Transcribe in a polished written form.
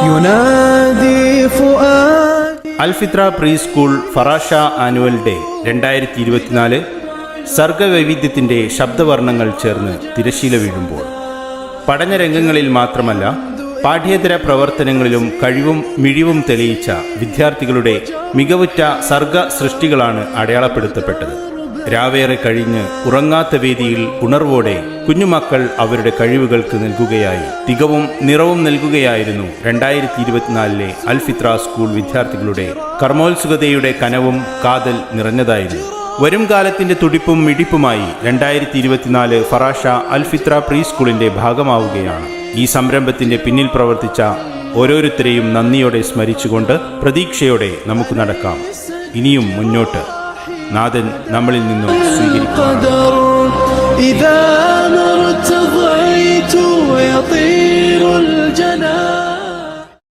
ينادي فؤادي. അൽഫിത്ര pre school ഫറാഷ annual day 2024 സർഗവൈവിധ്യത്തിൻ്റെ ശബ്ദവർണ്ണങ്ങൾ ചേർന്ന് തിരശീല വീഴുമ്പോൾ പഠനരംഗങ്ങളിൽ മാത്രമല്ല പാഠ്യേതര പ്രവർത്തനങ്ങളിലും കഴിവും മിഴിവും തെളിയിച്ച വിദ്യാർത്ഥികളുടെ മികവുറ്റ സർഗ സൃഷ്ടികളാണ് അടയാളപ്പെടുത്തപ്പെട്ടത്. രാവേറെ കഴിഞ്ഞ് ഉറങ്ങാത്ത വേദിയിൽ ഉണർവോടെ കുഞ്ഞുമക്കൾ അവരുടെ കഴിവുകൾക്ക് നൽകുകയായി തികവും നിറവും നൽകുകയായിരുന്നു 2024 അൽഫിത്ര സ്കൂൾ വിദ്യാർത്ഥികളുടെ കർമ്മോത്സുകതയുടെ കനവും കാതൽ നിറഞ്ഞതായിരുന്നു. വരും കാലത്തിന്റെ തുടിപ്പും മിടിപ്പുമായി 2024 ഫറാഷ അൽഫിത്ര പ്രീ സ്കൂളിന്റെ ഭാഗമാവുകയാണ്. ഈ സംരംഭത്തിന്റെ പിന്നിൽ പ്രവർത്തിച്ച ഓരോരുത്തരെയും നന്ദിയോടെ സ്മരിച്ചുകൊണ്ട് പ്രതീക്ഷയോടെ നമുക്ക് നടക്കാം. ഇനിയും മുന്നോട്ട് നാഥൻ നമ്മളിൽ നിന്നും സ്വീകരിക്കും.